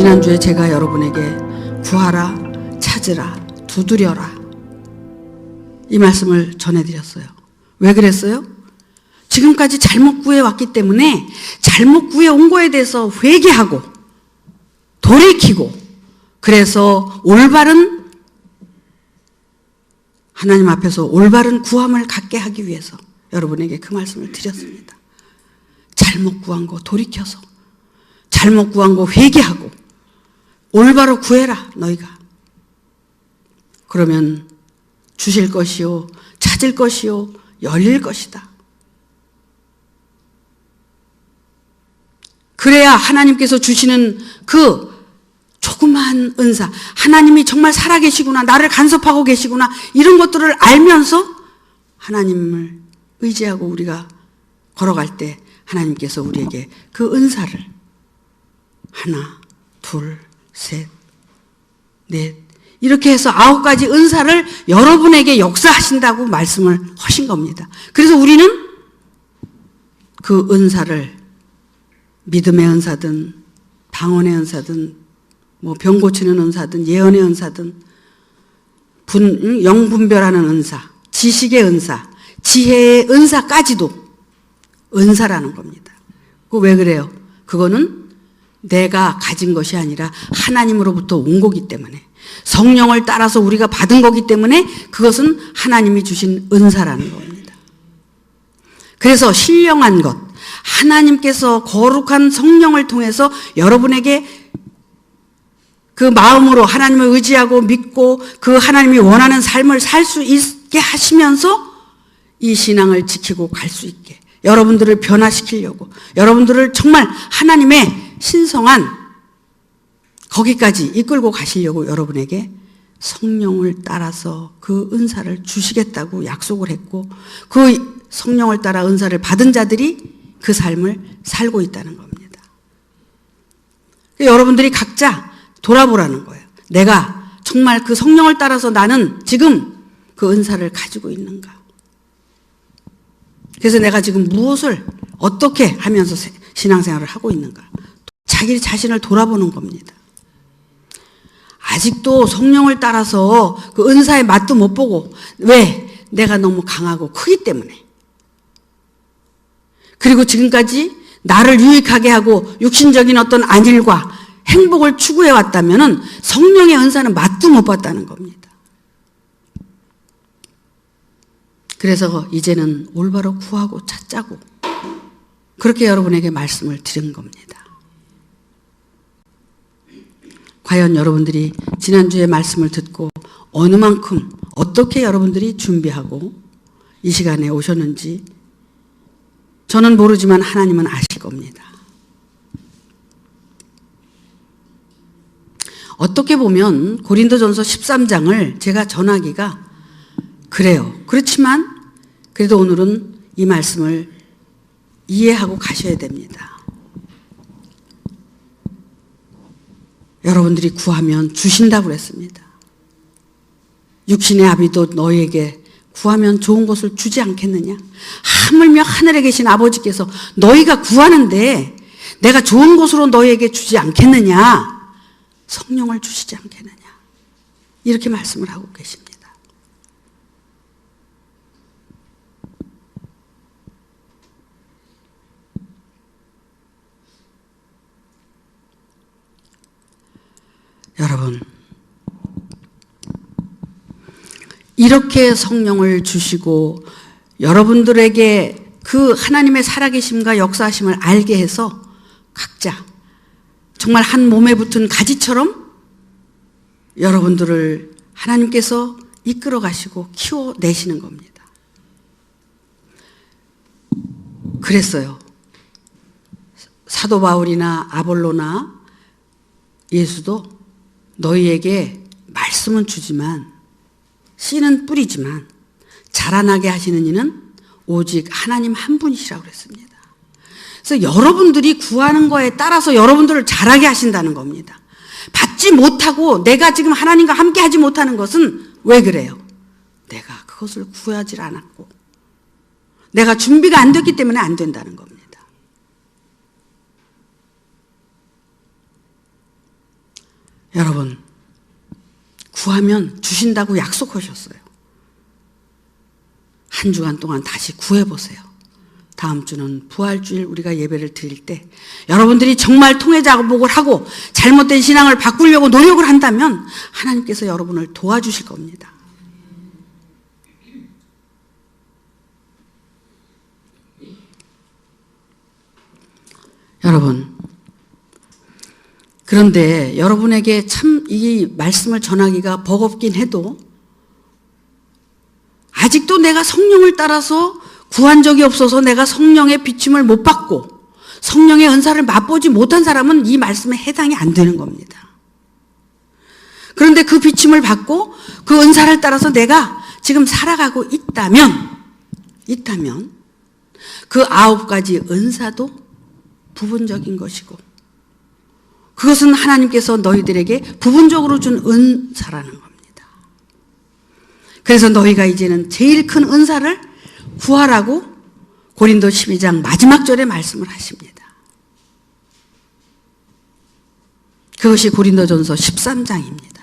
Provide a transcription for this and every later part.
지난주에 제가 여러분에게 구하라, 찾으라, 두드려라 이 말씀을 전해드렸어요. 왜 그랬어요? 지금까지 잘못 구해왔기 때문에 잘못 구해온 거에 대해서 회개하고 돌이키고, 그래서 올바른 하나님 앞에서 올바른 구함을 갖게 하기 위해서 여러분에게 그 말씀을 드렸습니다. 잘못 구한 거 돌이켜서, 잘못 구한 거 회개하고 올바로 구해라 너희가. 그러면 주실 것이요 찾을 것이요 열릴 것이다. 그래야 하나님께서 주시는 그 조그만 은사, 하나님이 정말 살아계시구나, 나를 간섭하고 계시구나, 이런 것들을 알면서 하나님을 의지하고 우리가 걸어갈 때 하나님께서 우리에게 그 은사를 하나, 둘, 셋, 넷 이렇게 해서 9가지 은사를 여러분에게 역사하신다고 말씀을 하신 겁니다. 그래서 우리는 그 은사를 믿음의 은사든 방언의 은사든 뭐 병 고치는 은사든 예언의 은사든 영분별하는 은사, 지식의 은사, 지혜의 은사까지도 은사라는 겁니다. 그 왜 그래요? 그거는 내가 가진 것이 아니라 하나님으로부터 온 거기 때문에, 성령을 따라서 우리가 받은 거기 때문에 그것은 하나님이 주신 은사라는 겁니다. 그래서 신령한 것, 하나님께서 거룩한 성령을 통해서 여러분에게 그 마음으로 하나님을 의지하고 믿고 그 하나님이 원하는 삶을 살 수 있게 하시면서 이 신앙을 지키고 갈 수 있게, 여러분들을 변화시키려고, 여러분들을 정말 하나님의 신성한 거기까지 이끌고 가시려고 여러분에게 성령을 따라서 그 은사를 주시겠다고 약속을 했고, 그 성령을 따라 은사를 받은 자들이 그 삶을 살고 있다는 겁니다. 여러분들이 각자 돌아보라는 거예요. 내가 정말 그 성령을 따라서 나는 지금 그 은사를 가지고 있는가? 그래서 내가 지금 무엇을 어떻게 하면서 신앙생활을 하고 있는가? 자기 자신을 돌아보는 겁니다. 아직도 성령을 따라서 그 은사의 맛도 못 보고, 왜? 내가 너무 강하고 크기 때문에. 그리고 지금까지 나를 유익하게 하고 육신적인 어떤 안일과 행복을 추구해 왔다면 성령의 은사는 맛도 못 봤다는 겁니다. 그래서 이제는 올바로 구하고 찾자고 그렇게 여러분에게 말씀을 드린 겁니다. 과연 여러분들이 지난주에 말씀을 듣고 어느 만큼 어떻게 여러분들이 준비하고 이 시간에 오셨는지 저는 모르지만 하나님은 아실 겁니다. 어떻게 보면 고린도전서 13장을 제가 전하기가 그래요. 그렇지만 그래도 오늘은 이 말씀을 이해하고 가셔야 됩니다. 여러분들이 구하면 주신다고 그랬습니다. 육신의 아비도 너희에게 구하면 좋은 것을 주지 않겠느냐? 하물며 하늘에 계신 아버지께서 너희가 구하는데 내가 좋은 것으로 너희에게 주지 않겠느냐? 성령을 주시지 않겠느냐? 이렇게 말씀을 하고 계십니다. 여러분, 이렇게 성령을 주시고 여러분들에게 그 하나님의 살아계심과 역사하심을 알게 해서 각자 정말 한 몸에 붙은 가지처럼 여러분들을 하나님께서 이끌어 가시고 키워내시는 겁니다. 그랬어요. 사도 바울이나 아볼로나 예수도 너희에게 말씀은 주지만 씨는 뿌리지만 자라나게 하시는 이는 오직 하나님 한 분이시라고 그랬습니다. 그래서 여러분들이 구하는 거에 따라서 여러분들을 자라게 하신다는 겁니다. 받지 못하고 내가 지금 하나님과 함께 하지 못하는 것은 왜 그래요? 내가 그것을 구하지 않았고 내가 준비가 안 됐기 때문에 안 된다는 겁니다. 여러분, 구하면 주신다고 약속하셨어요. 한 주간 동안 다시 구해보세요. 다음 주는 부활주일 우리가 예배를 드릴 때 여러분들이 정말 통회 작업을 하고 잘못된 신앙을 바꾸려고 노력을 한다면 하나님께서 여러분을 도와주실 겁니다. 여러분, 그런데 여러분에게 참 이 말씀을 전하기가 버겁긴 해도 아직도 내가 성령을 따라서 구한 적이 없어서 내가 성령의 비춤을 못 받고 성령의 은사를 맛보지 못한 사람은 이 말씀에 해당이 안 되는 겁니다. 그런데 그 비춤을 받고 그 은사를 따라서 내가 지금 살아가고 있다면 그 9가지 은사도 부분적인 것이고 그것은 하나님께서 너희들에게 부분적으로 준 은사라는 겁니다. 그래서 너희가 이제는 제일 큰 은사를 구하라고 고린도 12장 마지막 절에 말씀을 하십니다. 그것이 고린도전서 13장입니다.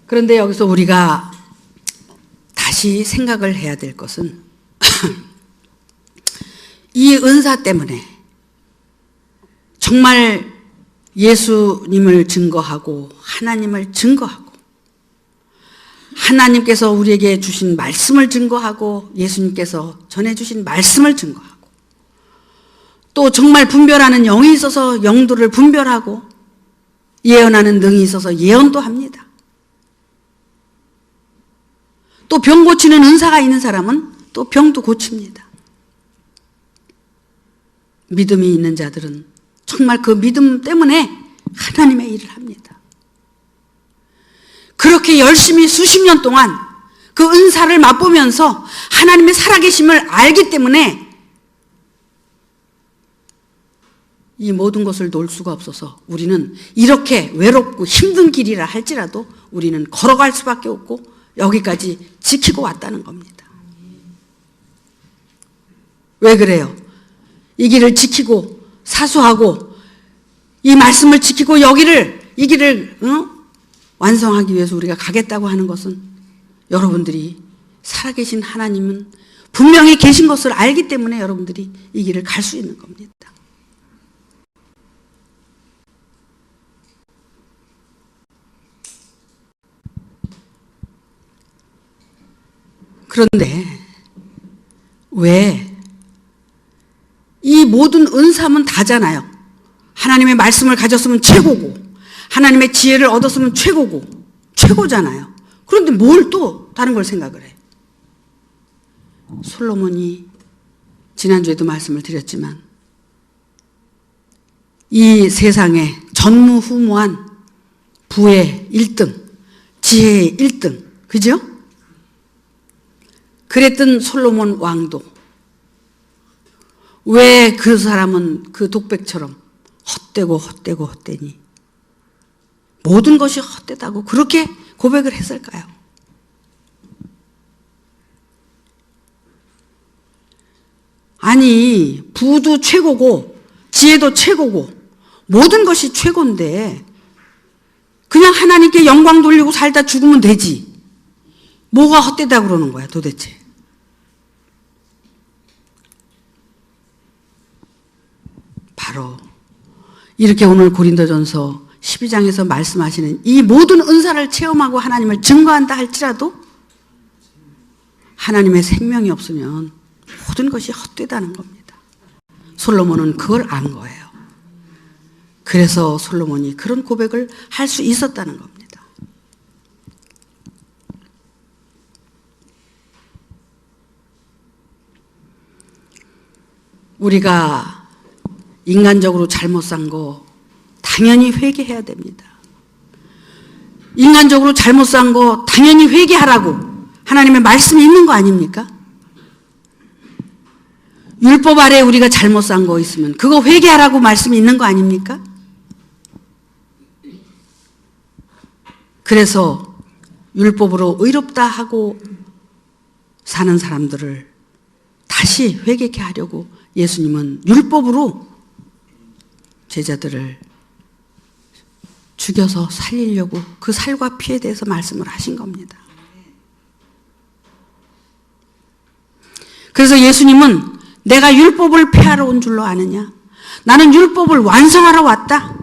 그런데 여기서 우리가 다시 생각을 해야 될 것은 이 은사 때문에 정말 예수님을 증거하고 하나님을 증거하고 하나님께서 우리에게 주신 말씀을 증거하고 예수님께서 전해주신 말씀을 증거하고 또 정말 분별하는 영이 있어서 영도를 분별하고 예언하는 능이 있어서 예언도 합니다. 또 병 고치는 은사가 있는 사람은 또 병도 고칩니다. 믿음이 있는 자들은 정말 그 믿음 때문에 하나님의 일을 합니다. 그렇게 열심히 수십 년 동안 그 은사를 맛보면서 하나님의 살아계심을 알기 때문에 이 모든 것을 놓을 수가 없어서 우리는 이렇게 외롭고 힘든 길이라 할지라도 우리는 걸어갈 수밖에 없고 여기까지 지키고 왔다는 겁니다. 왜 그래요? 이 길을 지키고 사수하고 이 말씀을 지키고 이 길을 완성하기 위해서 우리가 가겠다고 하는 것은 여러분들이 살아계신 하나님은 분명히 계신 것을 알기 때문에 여러분들이 이 길을 갈 수 있는 겁니다. 그런데 왜 이 모든 은사면 다잖아요. 하나님의 말씀을 가졌으면 최고고 하나님의 지혜를 얻었으면 최고잖아요. 그런데 뭘 또 다른 걸 생각을 해? 솔로몬이 지난주에도 말씀을 드렸지만 이 세상에 전무후무한 부의 1등, 지혜의 1등, 그죠? 그랬던 솔로몬 왕도 왜 그 사람은 그 독백처럼 헛되니 모든 것이 헛되다고 그렇게 고백을 했을까요? 아니, 부도 최고고 지혜도 최고고 모든 것이 최고인데 그냥 하나님께 영광 돌리고 살다 죽으면 되지. 뭐가 헛되다고 그러는 거야 도대체? 바로 이렇게 오늘 고린도전서 12장에서 말씀하시는 이 모든 은사를 체험하고 하나님을 증거한다 할지라도 하나님의 생명이 없으면 모든 것이 헛되다는 겁니다. 솔로몬은 그걸 안 거예요. 그래서 솔로몬이 그런 고백을 할 수 있었다는 겁니다. 우리가 인간적으로 잘못 산 거 당연히 회개해야 됩니다. 인간적으로 잘못 산 거 당연히 회개하라고 하나님의 말씀이 있는 거 아닙니까? 율법 아래 우리가 잘못 산 거 있으면 그거 회개하라고 말씀이 있는 거 아닙니까? 그래서 율법으로 의롭다 하고 사는 사람들을 다시 회개케 하려고 예수님은 율법으로 제자들을 죽여서 살리려고 그 살과 피에 대해서 말씀을 하신 겁니다. 그래서 예수님은 내가 율법을 폐하러 온 줄로 아느냐? 나는 율법을 완성하러 왔다.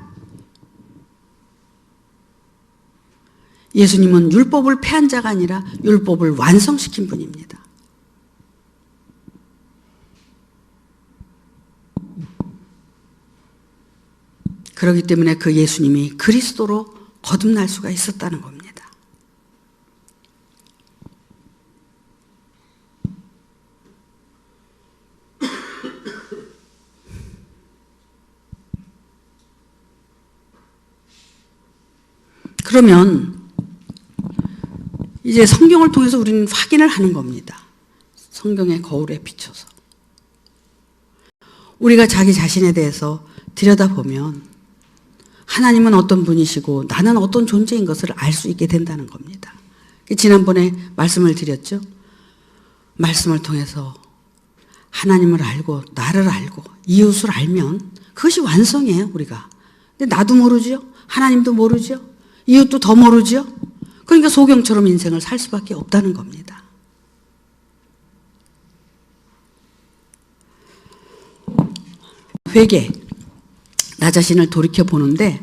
예수님은 율법을 폐한 자가 아니라 율법을 완성시킨 분입니다. 그렇기 때문에 그 예수님이 그리스도로 거듭날 수가 있었다는 겁니다. 그러면 이제 성경을 통해서 우리는 확인을 하는 겁니다. 성경의 거울에 비춰서. 우리가 자기 자신에 대해서 들여다보면 하나님은 어떤 분이시고 나는 어떤 존재인 것을 알 수 있게 된다는 겁니다. 지난번에 말씀을 드렸죠. 말씀을 통해서 하나님을 알고 나를 알고 이웃을 알면 그것이 완성이에요, 우리가. 근데 나도 모르죠. 하나님도 모르죠. 이웃도 더 모르죠. 그러니까 소경처럼 인생을 살 수밖에 없다는 겁니다. 회개, 나 자신을 돌이켜보는데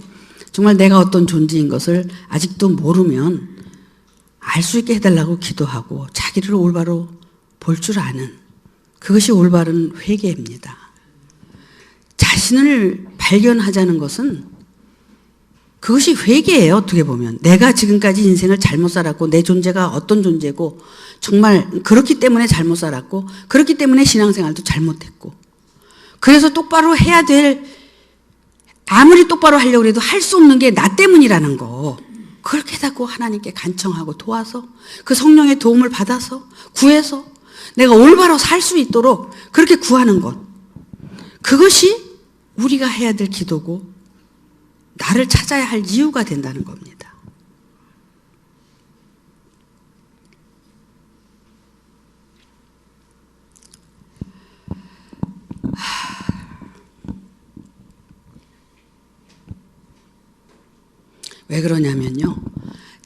정말 내가 어떤 존재인 것을 아직도 모르면 알 수 있게 해달라고 기도하고 자기를 올바로 볼 줄 아는 그것이 올바른 회개입니다. 자신을 발견하자는 것은 그것이 회개예요. 어떻게 보면 내가 지금까지 인생을 잘못 살았고 내 존재가 어떤 존재고 정말 그렇기 때문에 잘못 살았고 그렇기 때문에 신앙생활도 잘못했고 그래서 똑바로 해야 될 아무리 똑바로 하려고 해도 할 수 없는 게 나 때문이라는 거 그걸 깨닫고 하나님께 간청하고 도와서 그 성령의 도움을 받아서 구해서 내가 올바로 살 수 있도록 그렇게 구하는 것 그것이 우리가 해야 될 기도고 나를 찾아야 할 이유가 된다는 겁니다. 왜 그러냐면요.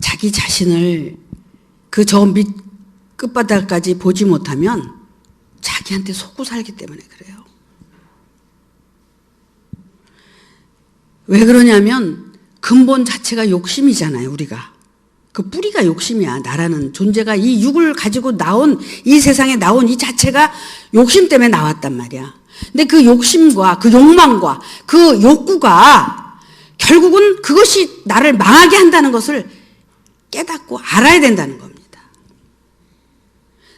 자기 자신을 그 저 밑 끝바닥까지 보지 못하면 자기한테 속고 살기 때문에 그래요. 왜 그러냐면 근본 자체가 욕심이잖아요, 우리가. 그 뿌리가 욕심이야. 나라는 존재가 이 육을 가지고 나온 이 세상에 나온 이 자체가 욕심 때문에 나왔단 말이야. 근데 그 욕심과 그 욕망과 그 욕구가 결국은 그것이 나를 망하게 한다는 것을 깨닫고 알아야 된다는 겁니다.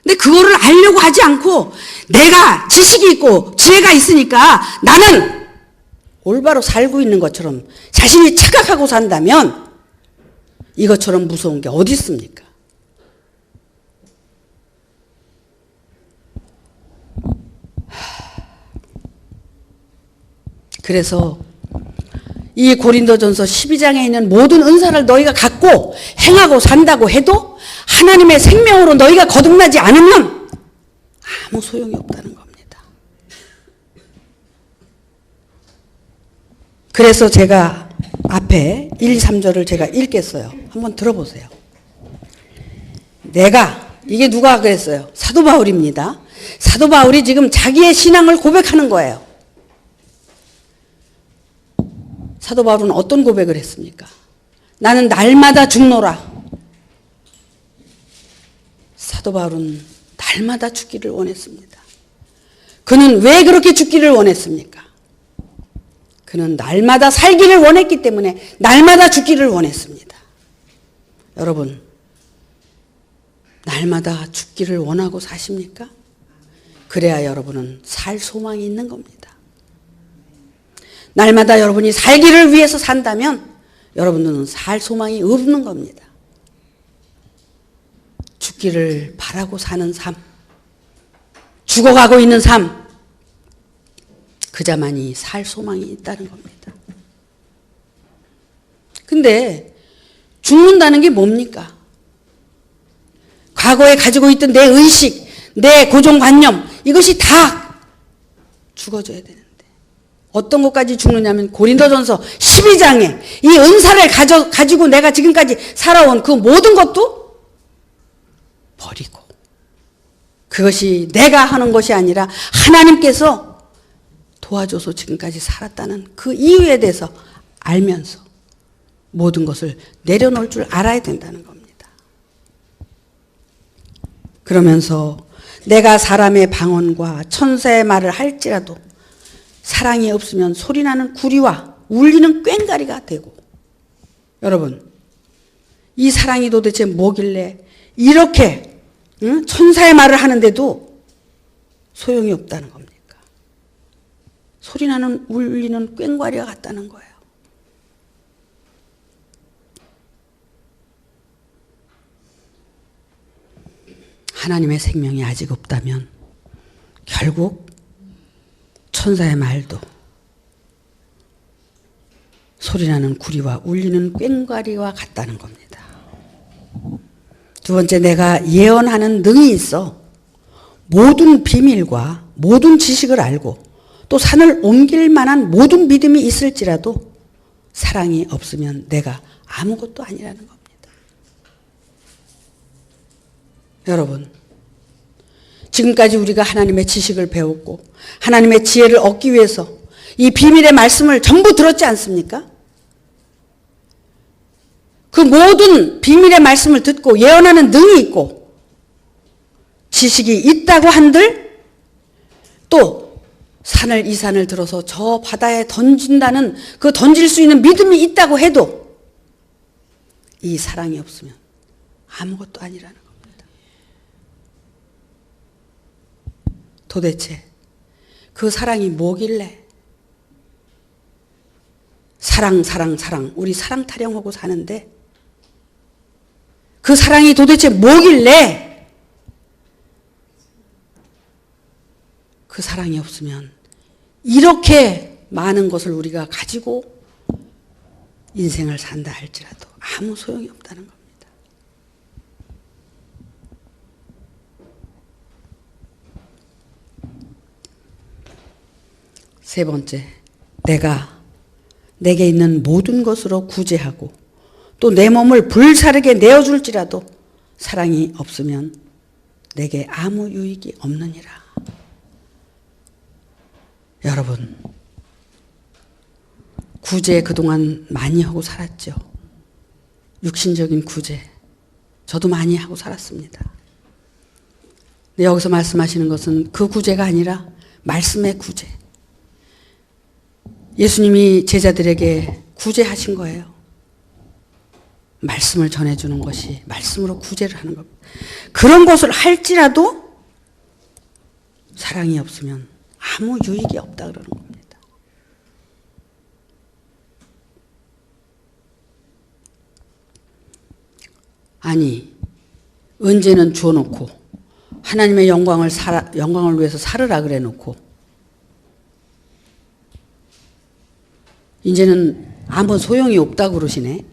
근데 그거를 알려고 하지 않고 내가 지식이 있고 지혜가 있으니까 나는 올바로 살고 있는 것처럼 자신이 착각하고 산다면 이것처럼 무서운 게 어디 있습니까? 그래서 이 고린도전서 12장에 있는 모든 은사를 너희가 갖고 행하고 산다고 해도 하나님의 생명으로 너희가 거듭나지 않으면 아무 소용이 없다는 겁니다. 그래서 제가 앞에 1, 2, 3절을 제가 읽겠어요. 한번 들어보세요. 이게 누가 그랬어요? 사도 바울입니다. 사도 바울이 지금 자기의 신앙을 고백하는 거예요. 사도 바울은 어떤 고백을 했습니까? 나는 날마다 죽노라. 사도 바울은 날마다 죽기를 원했습니다. 그는 왜 그렇게 죽기를 원했습니까? 그는 날마다 살기를 원했기 때문에 날마다 죽기를 원했습니다. 여러분, 날마다 죽기를 원하고 사십니까? 그래야 여러분은 살 소망이 있는 겁니다. 날마다 여러분이 살기를 위해서 산다면 여러분들은 살 소망이 없는 겁니다. 죽기를 바라고 사는 삶, 죽어가고 있는 삶, 그자만이 살 소망이 있다는 겁니다. 근데 죽는다는 게 뭡니까? 과거에 가지고 있던 내 의식, 내 고정관념, 이것이 다 죽어져야 되는데 어떤 것까지 죽느냐면 고린도전서 12장에 이 은사를 가지고 내가 지금까지 살아온 그 모든 것도 버리고 그것이 내가 하는 것이 아니라 하나님께서 도와줘서 지금까지 살았다는 그 이유에 대해서 알면서 모든 것을 내려놓을 줄 알아야 된다는 겁니다. 그러면서 내가 사람의 방언과 천사의 말을 할지라도 사랑이 없으면 소리나는 구리와 울리는 꽹과리가 되고 여러분 이 사랑이 도대체 뭐길래 이렇게 천사의 말을 하는데도 소용이 없다는 겁니까? 소리나는 울리는 꽹과리와 같다는 거예요. 하나님의 생명이 아직 없다면 결국 천사의 말도 소리나는 구리와 울리는 꽹과리와 같다는 겁니다. 두 번째, 내가 예언하는 능이 있어 모든 비밀과 모든 지식을 알고 또 산을 옮길 만한 모든 믿음이 있을지라도 사랑이 없으면 내가 아무것도 아니라는 겁니다. 여러분, 지금까지 우리가 하나님의 지식을 배웠고 하나님의 지혜를 얻기 위해서 이 비밀의 말씀을 전부 들었지 않습니까? 그 모든 비밀의 말씀을 듣고 예언하는 능이 있고 지식이 있다고 한들 또 이 산을 들어서 저 바다에 던진다는 그 던질 수 있는 믿음이 있다고 해도 이 사랑이 없으면 아무것도 아니라는 겁니다. 도대체 그 사랑이 뭐길래 사랑 우리 사랑 타령하고 사는데 그 사랑이 도대체 뭐길래 그 사랑이 없으면 이렇게 많은 것을 우리가 가지고 인생을 산다 할지라도 아무 소용이 없다는 겁니다. 세 번째, 내게 있는 모든 것으로 구제하고 또 내 몸을 불사르게 내어줄지라도 사랑이 없으면 내게 아무 유익이 없느니라. 여러분, 구제 그동안 많이 하고 살았죠. 육신적인 구제 저도 많이 하고 살았습니다. 근데 여기서 말씀하시는 것은 그 구제가 아니라 말씀의 구제. 예수님이 제자들에게 구제하신 거예요. 말씀을 전해주는 것이 말씀으로 구제를 하는 겁니다. 그런 것을 할지라도 사랑이 없으면 아무 유익이 없다 그러는 겁니다. 아니, 언제는 주어놓고 하나님의 영광을 위해서 살으라 그래 놓고 이제는 아무 소용이 없다고 그러시네.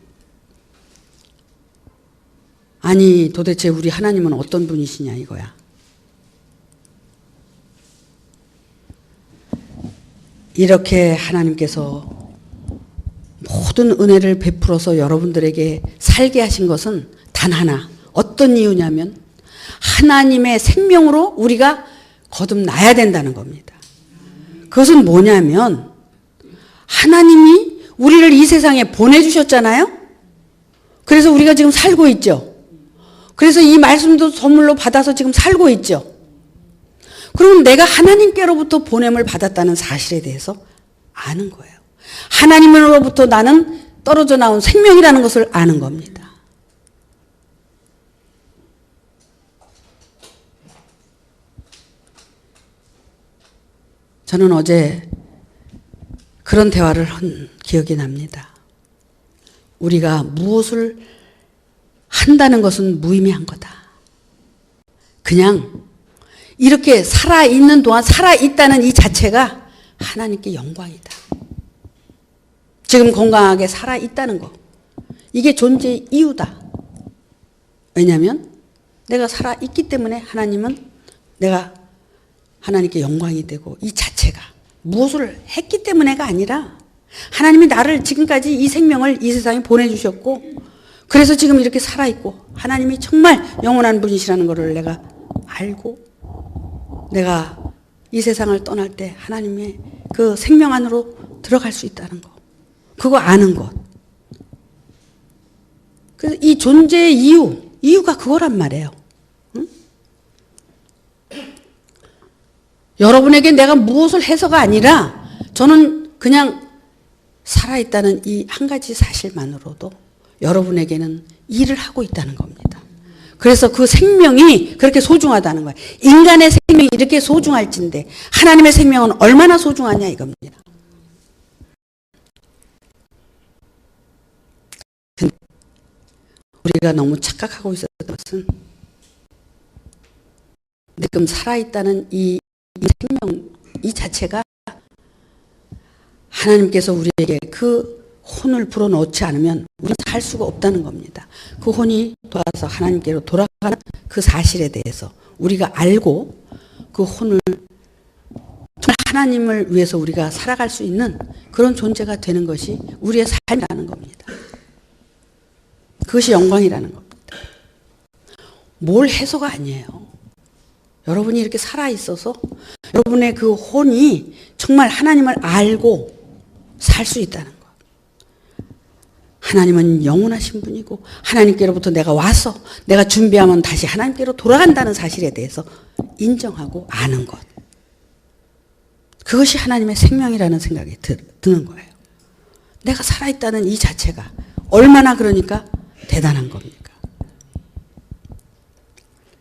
아니, 도대체 우리 하나님은 어떤 분이시냐 이거야. 이렇게 하나님께서 모든 은혜를 베풀어서 여러분들에게 살게 하신 것은 단 하나. 어떤 이유냐면 하나님의 생명으로 우리가 거듭나야 된다는 겁니다. 그것은 뭐냐면 하나님이 우리를 이 세상에 보내주셨잖아요. 그래서 우리가 지금 살고 있죠. 그래서 이 말씀도 선물로 받아서 지금 살고 있죠. 그러면 내가 하나님께로부터 보냄을 받았다는 사실에 대해서 아는 거예요. 하나님으로부터 나는 떨어져 나온 생명이라는 것을 아는 겁니다. 저는 어제 그런 대화를 한 기억이 납니다. 우리가 무엇을 한다는 것은 무의미한 거다. 그냥 이렇게 살아있는 동안 살아있다는 이 자체가 하나님께 영광이다. 지금 건강하게 살아있다는 거. 이게 존재의 이유다. 왜냐하면 내가 살아있기 때문에 하나님은 내가 하나님께 영광이 되고 이 자체가 무엇을 했기 때문에가 아니라 하나님이 나를 지금까지 이 생명을 이 세상에 보내주셨고 그래서 지금 이렇게 살아있고 하나님이 정말 영원한 분이시라는 것을 내가 알고 내가 이 세상을 떠날 때 하나님의 그 생명 안으로 들어갈 수 있다는 것. 그거 아는 것. 그래서 이 존재의 이유가 그거란 말이에요. 응? 여러분에게 내가 무엇을 해서가 아니라 저는 그냥 살아있다는 이 한 가지 사실만으로도 여러분에게는 일을 하고 있다는 겁니다. 그래서 그 생명이 그렇게 소중하다는 거예요. 인간의 생명이 이렇게 소중할진데 하나님의 생명은 얼마나 소중하냐 이겁니다. 근데 우리가 너무 착각하고 있었던 것은 지금 살아있다는 이 생명 이 자체가 하나님께서 우리에게 그 혼을 불어넣지 않으면 우리는 살 수가 없다는 겁니다. 그 혼이 돌아서 하나님께로 돌아가는 그 사실에 대해서 우리가 알고 그 혼을 정말 하나님을 위해서 우리가 살아갈 수 있는 그런 존재가 되는 것이 우리의 삶이라는 겁니다. 그것이 영광이라는 겁니다. 뭘 해서가 아니에요. 여러분이 이렇게 살아있어서 여러분의 그 혼이 정말 하나님을 알고 살 수 있다는 것. 하나님은 영원하신 분이고 하나님께로부터 내가 와서 내가 준비하면 다시 하나님께로 돌아간다는 사실에 대해서 인정하고 아는 것. 그것이 하나님의 생명이라는 생각이 드는 거예요. 내가 살아있다는 이 자체가 얼마나 그러니까 대단한 겁니까?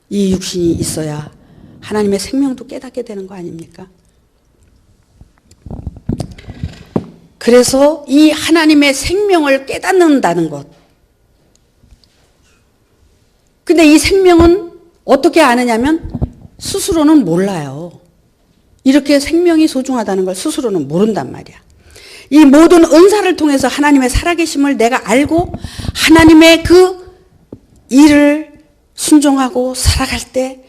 이 육신이 있어야 하나님의 생명도 깨닫게 되는 거 아닙니까? 그래서 이 하나님의 생명을 깨닫는다는 것. 근데 이 생명은 어떻게 아느냐면 스스로는 몰라요. 이렇게 생명이 소중하다는 걸 스스로는 모른단 말이야. 이 모든 은사를 통해서 하나님의 살아계심을 내가 알고 하나님의 그 일을 순종하고 살아갈 때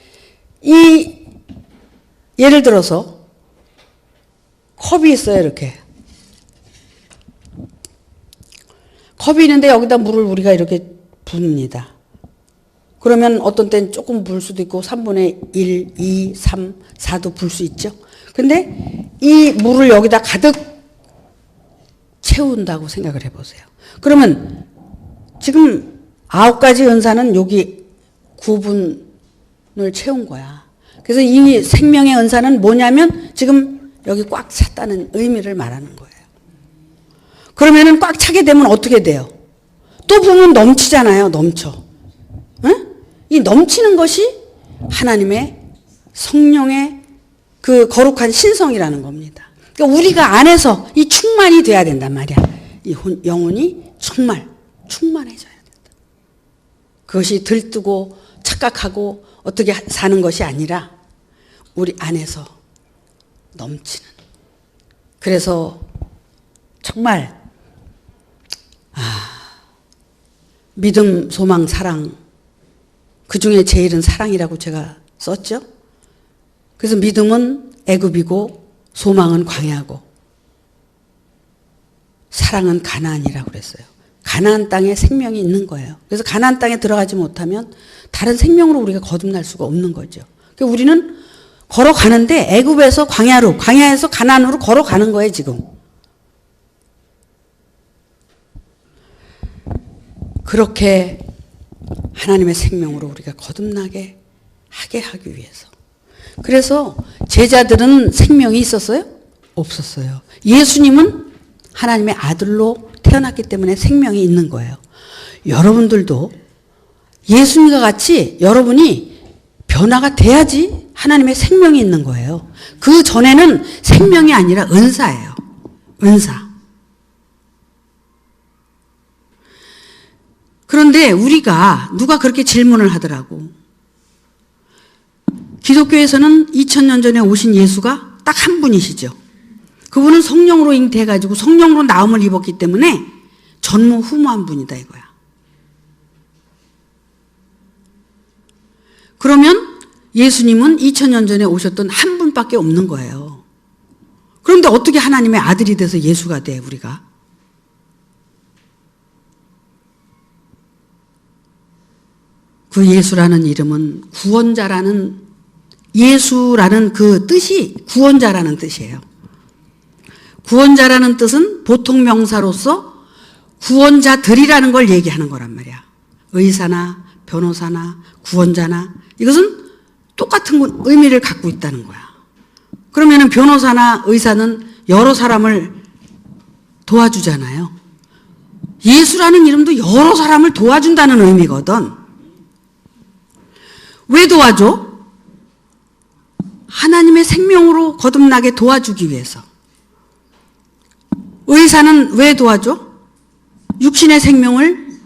예를 들어서 컵이 있어요. 이렇게. 컵이 있는데 여기다 물을 우리가 이렇게 붓습니다. 그러면 어떤 때는 조금 부을 수도 있고 3분의 1, 2, 3, 4도 부을 수 있죠. 근데 이 물을 여기다 가득 채운다고 생각을 해보세요. 그러면 지금 9가지 은사는 여기 9분을 채운 거야. 그래서 이 생명의 은사는 뭐냐면 지금 여기 꽉 찼다는 의미를 말하는 거예요. 그러면은 꽉 차게 되면 어떻게 돼요? 또 부으면 넘치잖아요. 넘쳐. 응? 이 넘치는 것이 하나님의 성령의 그 거룩한 신성이라는 겁니다. 그러니까 우리가 안에서 이 충만이 돼야 된단 말이야. 이 영혼이 정말 충만해져야 된다. 그것이 들뜨고 착각하고 어떻게 사는 것이 아니라 우리 안에서 넘치는. 그래서 정말 믿음, 소망, 사랑 그 중에 제일은 사랑이라고 제가 썼죠. 그래서 믿음은 애굽이고 소망은 광야고 사랑은 가나안이라고 그랬어요. 가나안 땅에 생명이 있는 거예요. 그래서 가나안 땅에 들어가지 못하면 다른 생명으로 우리가 거듭날 수가 없는 거죠. 그러니까 우리는 걸어가는데 애굽에서 광야로, 광야에서 가나안으로 걸어가는 거예요 지금. 그렇게 하나님의 생명으로 우리가 거듭나게 하게 하기 위해서. 그래서 제자들은 생명이 있었어요? 없었어요. 예수님은 하나님의 아들로 태어났기 때문에 생명이 있는 거예요. 여러분들도 예수님과 같이 여러분이 변화가 돼야지 하나님의 생명이 있는 거예요. 그 전에는 생명이 아니라 은사예요. 은사. 그런데 우리가 누가 그렇게 질문을 하더라고. 기독교에서는 2000년 전에 오신 예수가 딱 한 분이시죠. 그분은 성령으로 잉태해가지고 성령으로 나음을 입었기 때문에 전무후무한 분이다 이거야. 그러면 예수님은 2000년 전에 오셨던 한 분밖에 없는 거예요. 그런데 어떻게 하나님의 아들이 돼서 예수가 돼, 우리가? 그 예수라는 이름은 구원자라는, 예수라는 그 뜻이 구원자라는 뜻이에요. 구원자라는 뜻은 보통 명사로서 구원자들이라는 걸 얘기하는 거란 말이야. 의사나 변호사나 구원자나 이것은 똑같은 의미를 갖고 있다는 거야. 그러면은 변호사나 의사는 여러 사람을 도와주잖아요. 예수라는 이름도 여러 사람을 도와준다는 의미거든. 왜 도와줘? 하나님의 생명으로 거듭나게 도와주기 위해서. 의사는 왜 도와줘? 육신의 생명을,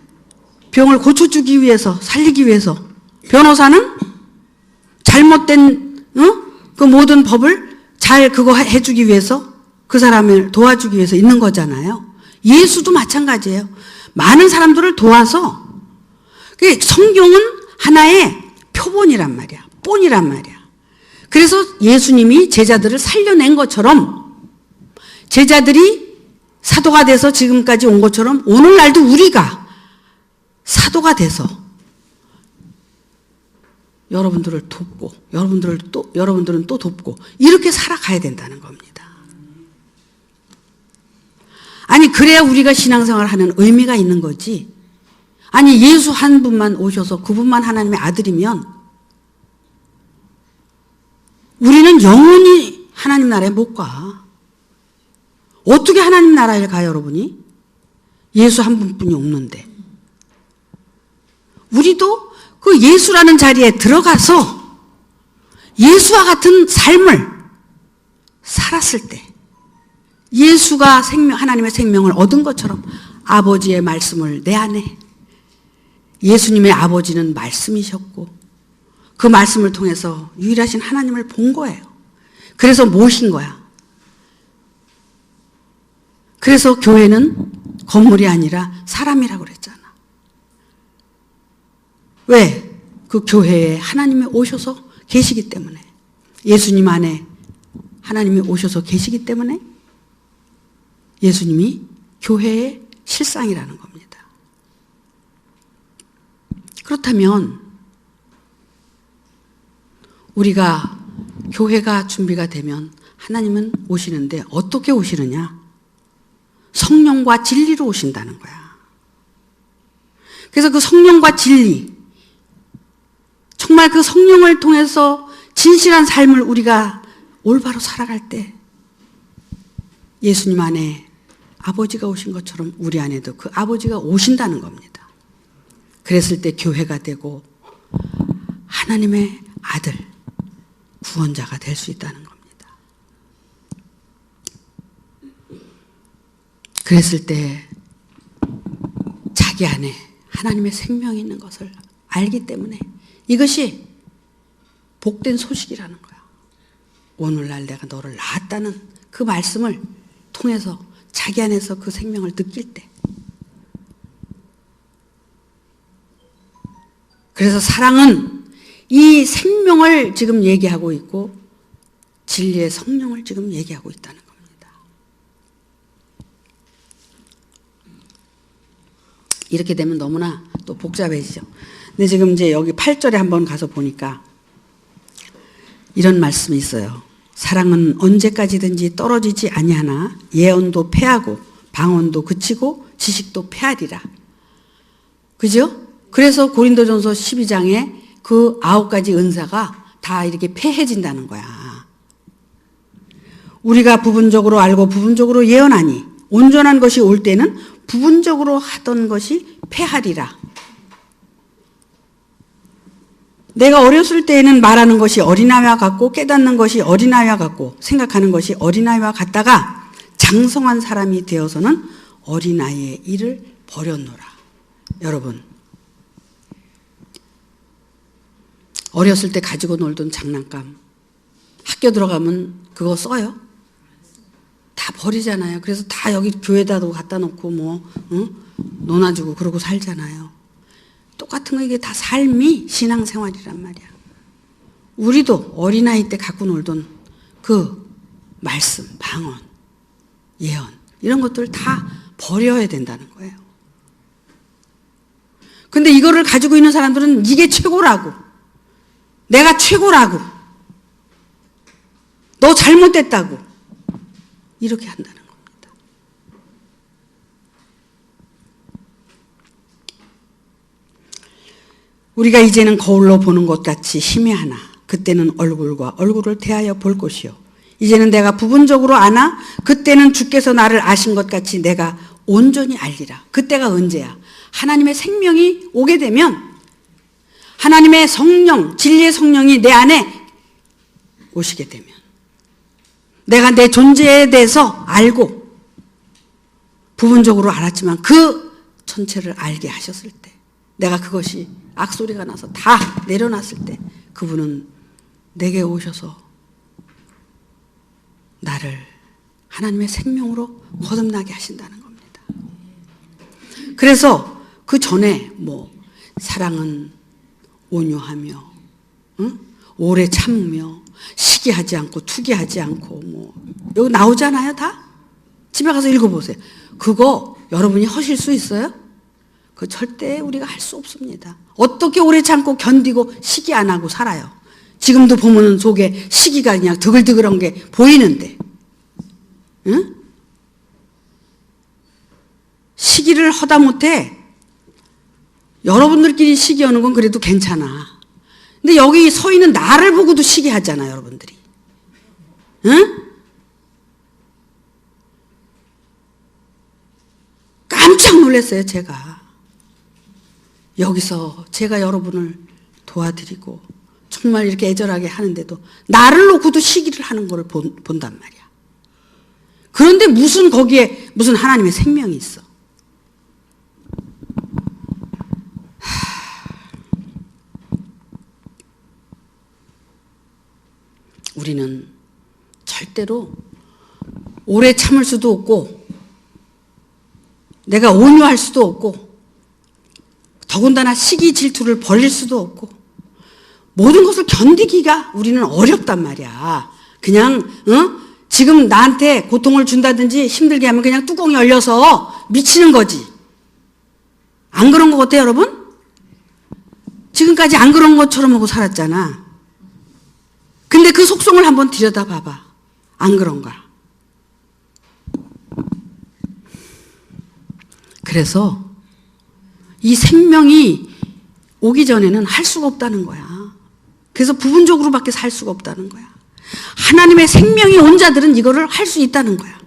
병을 고쳐주기 위해서, 살리기 위해서. 변호사는 잘못된 그 모든 법을 잘 그거 해주기 위해서, 그 사람을 도와주기 위해서 있는 거잖아요. 예수도 마찬가지예요. 많은 사람들을 도와서. 성경은 하나의 표본이란 말이야. 본이란 말이야. 그래서 예수님이 제자들을 살려낸 것처럼, 제자들이 사도가 돼서 지금까지 온 것처럼 오늘날도 우리가 사도가 돼서 여러분들을 돕고, 여러분들은 또 돕고, 이렇게 살아가야 된다는 겁니다. 아니, 그래야 우리가 신앙생활을 하는 의미가 있는 거지. 아니, 예수 한 분만 오셔서 그분만 하나님의 아들이면 우리는 영원히 하나님 나라에 못 가. 어떻게 하나님 나라에 가, 여러분이? 예수 한 분뿐이 없는데. 우리도 그 예수라는 자리에 들어가서 예수와 같은 삶을 살았을 때, 예수가 하나님의 생명을 얻은 것처럼 아버지의 말씀을 내 안에, 예수님의 아버지는 말씀이셨고 그 말씀을 통해서 유일하신 하나님을 본 거예요. 그래서 모신 거야. 그래서 교회는 건물이 아니라 사람이라고 그랬잖아. 왜? 그 교회에 하나님이 오셔서 계시기 때문에, 예수님 안에 하나님이 오셔서 계시기 때문에 예수님이 교회의 실상이라는 겁니다. 그렇다면 우리가 교회가 준비가 되면 하나님은 오시는데 어떻게 오시느냐? 성령과 진리로 오신다는 거야. 그래서 그 성령과 진리, 정말 그 성령을 통해서 진실한 삶을 우리가 올바로 살아갈 때 예수님 안에 아버지가 오신 것처럼 우리 안에도 그 아버지가 오신다는 겁니다. 그랬을 때 교회가 되고 하나님의 아들, 구원자가 될 수 있다는 겁니다. 그랬을 때 자기 안에 하나님의 생명이 있는 것을 알기 때문에 이것이 복된 소식이라는 거야. 오늘날 내가 너를 낳았다는 그 말씀을 통해서 자기 안에서 그 생명을 느낄 때, 그래서 사랑은 이 생명을 지금 얘기하고 있고 진리의 성령을 지금 얘기하고 있다는 겁니다. 이렇게 되면 너무나 또 복잡해지죠. 근데 지금 이제 여기 8절에 한번 가서 보니까 이런 말씀이 있어요. 사랑은 언제까지든지 떨어지지 아니하나 예언도 패하고 방언도 그치고 지식도 패하리라. 그죠? 그래서 고린도전서 12장에 그 9가지 은사가 다 이렇게 패해진다는 거야. 우리가 부분적으로 알고 부분적으로 예언하니 온전한 것이 올 때는 부분적으로 하던 것이 패하리라. 내가 어렸을 때에는 말하는 것이 어린아이와 같고 깨닫는 것이 어린아이와 같고 생각하는 것이 어린아이와 같다가 장성한 사람이 되어서는 어린아이의 일을 버렸노라. 여러분, 어렸을 때 가지고 놀던 장난감 학교 들어가면 그거 써요? 다 버리잖아요. 그래서 다 여기 교회에다 갖다 놓고 논아주고 그러고 살잖아요. 똑같은 거, 이게 다 삶이 신앙생활이란 말이야. 우리도 어린아이 때 갖고 놀던 그 말씀, 방언, 예언 이런 것들을 다 버려야 된다는 거예요. 근데 이거를 가지고 있는 사람들은 이게 최고라고, 내가 최고라고, 너 잘못됐다고 이렇게 한다는 겁니다. 우리가 이제는 거울로 보는 것 같이 희미하나 그때는 얼굴과 얼굴을 대하여 볼 것이요 이제는 내가 부분적으로 아나 그때는 주께서 나를 아신 것 같이 내가 온전히 알리라. 그때가 언제야? 하나님의 생명이 오게 되면, 하나님의 성령, 진리의 성령이 내 안에 오시게 되면, 내가 내 존재에 대해서 알고 부분적으로 알았지만 그 전체를 알게 하셨을 때, 내가 그것이 악소리가 나서 다 내려놨을 때 그분은 내게 오셔서 나를 하나님의 생명으로 거듭나게 하신다는 겁니다. 그래서 그 전에 사랑은 온유하며, 응? 오래 참으며, 시기하지 않고 투기하지 않고 여기 나오잖아요, 다. 집에 가서 읽어보세요. 그거 여러분이 하실 수 있어요? 그거 절대 우리가 할 수 없습니다. 어떻게 오래 참고 견디고 시기 안 하고 살아요? 지금도 보면 속에 시기가 그냥 드글드글한 게 보이는데, 응? 시기를 하다못해 여러분들끼리 시기하는 건 그래도 괜찮아. 근데 여기 서 있는 나를 보고도 시기하잖아요, 여러분들이. 응? 깜짝 놀랐어요, 제가. 여기서 제가 여러분을 도와드리고 정말 이렇게 애절하게 하는데도 나를 놓고도 시기를 하는 걸 본단 말이야. 그런데 거기에 무슨 하나님의 생명이 있어. 우리는 절대로 오래 참을 수도 없고 내가 온유할 수도 없고 더군다나 시기 질투를 버릴 수도 없고 모든 것을 견디기가 우리는 어렵단 말이야. 그냥 지금 나한테 고통을 준다든지 힘들게 하면 그냥 뚜껑이 열려서 미치는 거지. 안 그런 것 같아요, 여러분? 지금까지 안 그런 것처럼 하고 살았잖아. 근데 그 속성을 한번 들여다봐봐. 안 그런가? 그래서 이 생명이 오기 전에는 할 수가 없다는 거야. 그래서 부분적으로밖에 살 수가 없다는 거야. 하나님의 생명이 온 자들은 이거를 할 수 있다는 거야.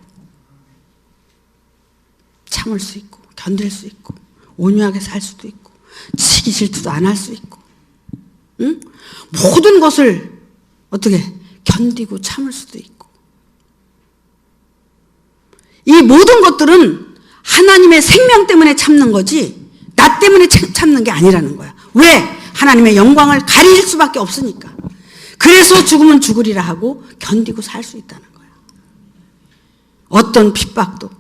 참을 수 있고 견딜 수 있고 온유하게 살 수도 있고 시기 질투도 안 할 수 있고, 응? 모든 것을 어떻게 견디고 참을 수도 있고. 이 모든 것들은 하나님의 생명 때문에 참는 거지 나 때문에 참는 게 아니라는 거야. 왜? 하나님의 영광을 가릴 수밖에 없으니까. 그래서 죽으면 죽으리라 하고 견디고 살 수 있다는 거야. 어떤 핍박도,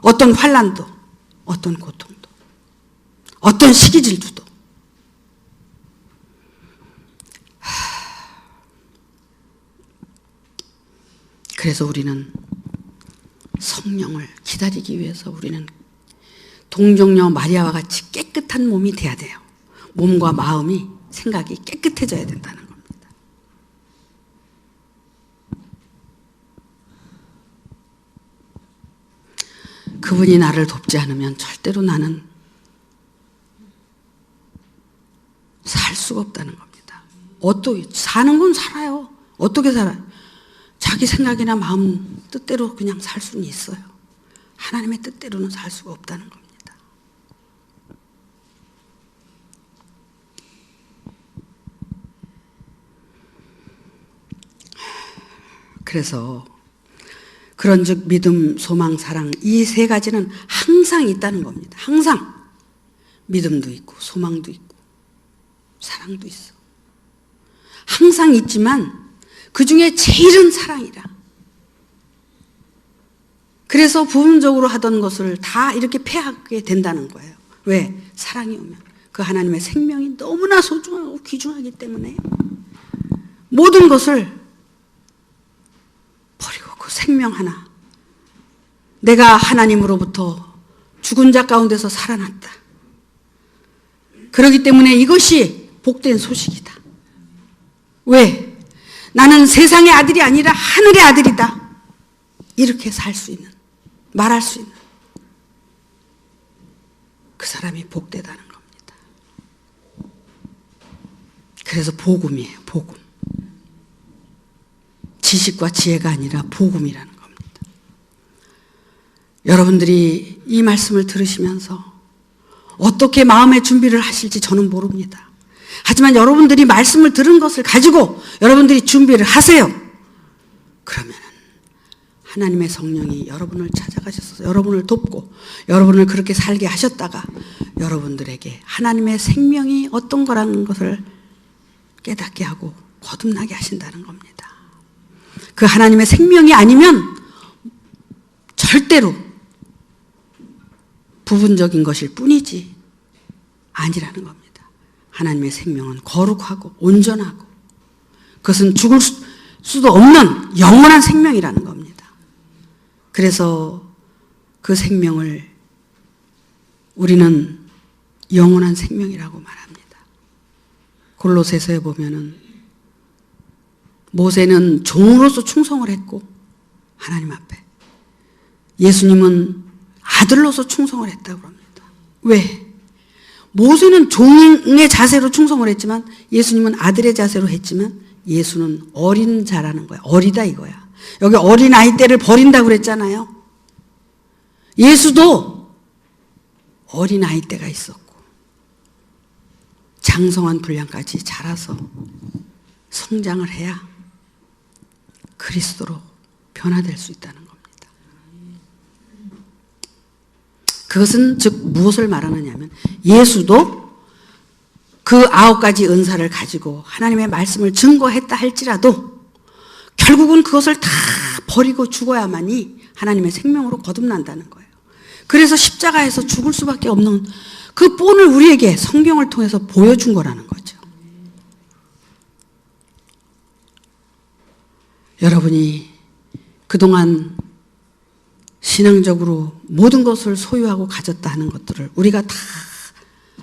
어떤 환난도, 어떤 고통도, 어떤 시기 질투도. 그래서 우리는 성령을 기다리기 위해서 우리는 동정녀 마리아와 같이 깨끗한 몸이 돼야 돼요. 몸과 마음이, 생각이 깨끗해져야 된다는 겁니다. 그분이 나를 돕지 않으면 절대로 나는 살 수가 없다는 겁니다. 어떻게 사는 건 살아요. 어떻게 살아요? 자기 생각이나 마음 뜻대로 그냥 살 수는 있어요. 하나님의 뜻대로는 살 수가 없다는 겁니다. 그래서 그런즉 믿음, 소망, 사랑 이 세 가지는 항상 있다는 겁니다. 항상 믿음도 있고 소망도 있고 사랑도 있어. 항상 있지만 그 중에 제일은 사랑이라. 그래서 부분적으로 하던 것을 다 이렇게 패하게 된다는 거예요. 왜? 사랑이 오면 그 하나님의 생명이 너무나 소중하고 귀중하기 때문에 모든 것을 버리고 그 생명 하나, 내가 하나님으로부터 죽은 자 가운데서 살아났다. 그렇기 때문에 이것이 복된 소식이다. 왜? 나는 세상의 아들이 아니라 하늘의 아들이다. 이렇게 살 수 있는, 말할 수 있는 그 사람이 복되다는 겁니다. 그래서 복음이에요. 복음. 지식과 지혜가 아니라 복음이라는 겁니다. 여러분들이 이 말씀을 들으시면서 어떻게 마음의 준비를 하실지 저는 모릅니다. 하지만 여러분들이 말씀을 들은 것을 가지고 여러분들이 준비를 하세요. 그러면 하나님의 성령이 여러분을 찾아가셔서 여러분을 돕고 여러분을 그렇게 살게 하셨다가 여러분들에게 하나님의 생명이 어떤 거라는 것을 깨닫게 하고 거듭나게 하신다는 겁니다. 그 하나님의 생명이 아니면 절대로 부분적인 것일 뿐이지 아니라는 겁니다. 하나님의 생명은 거룩하고 온전하고 그것은 죽을 수도 없는 영원한 생명이라는 겁니다. 그래서 그 생명을 우리는 영원한 생명이라고 말합니다. 골로새서에 보면은 모세는 종으로서 충성을 했고 하나님 앞에, 예수님은 아들로서 충성을 했다고 합니다. 왜? 모세는 종의 자세로 충성을 했지만 예수님은 아들의 자세로 했지만 예수는 어린 자라는 거야. 어리다 이거야. 여기 어린아이 때를 버린다고 그랬잖아요. 예수도 어린아이 때가 있었고 장성한 분량까지 자라서 성장을 해야 그리스도로 변화될 수 있다는 겁니다. 그것은 즉 무엇을 말하느냐면 예수도 그 9가지 은사를 가지고 하나님의 말씀을 증거했다 할지라도 결국은 그것을 다 버리고 죽어야만이 하나님의 생명으로 거듭난다는 거예요. 그래서 십자가에서 죽을 수밖에 없는 그 본을 우리에게 성경을 통해서 보여준 거라는 거죠. 여러분이 그동안 신앙적으로 모든 것을 소유하고 가졌다 하는 것들을 우리가 다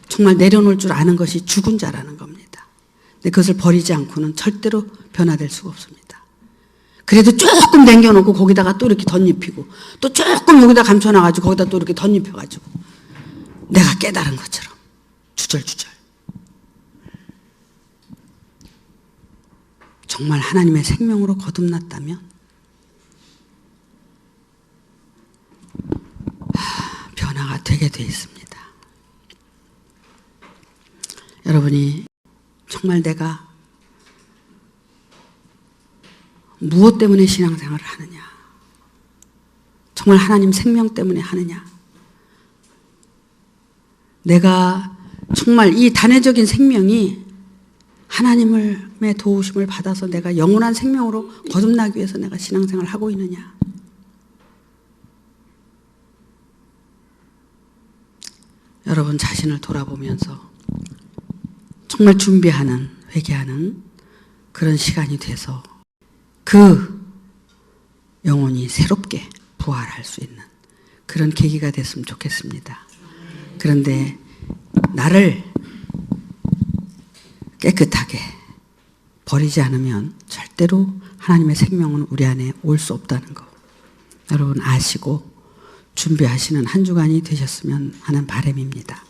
정말 내려놓을 줄 아는 것이 죽은 자라는 겁니다. 근데 그것을 버리지 않고는 절대로 변화될 수가 없습니다. 그래도 조금 남겨놓고 거기다가 또 이렇게 덧입히고 또 조금 여기다 감춰놔가지고 거기다 또 이렇게 덧입혀가지고 내가 깨달은 것처럼 주절주절 정말 하나님의 생명으로 거듭났다면 변화가 되게 돼 있습니다. 여러분이 정말 내가 무엇 때문에 신앙생활을 하느냐, 정말 하나님 생명 때문에 하느냐, 내가 정말 이 단회적인 생명이 하나님의 도우심을 받아서 내가 영원한 생명으로 거듭나기 위해서 내가 신앙생활을 하고 있느냐, 여러분 자신을 돌아보면서 정말 준비하는, 회개하는 그런 시간이 돼서 그 영혼이 새롭게 부활할 수 있는 그런 계기가 됐으면 좋겠습니다. 그런데 나를 깨끗하게 버리지 않으면 절대로 하나님의 생명은 우리 안에 올 수 없다는 거 여러분 아시고 준비하시는 한 주간이 되셨으면 하는 바람입니다.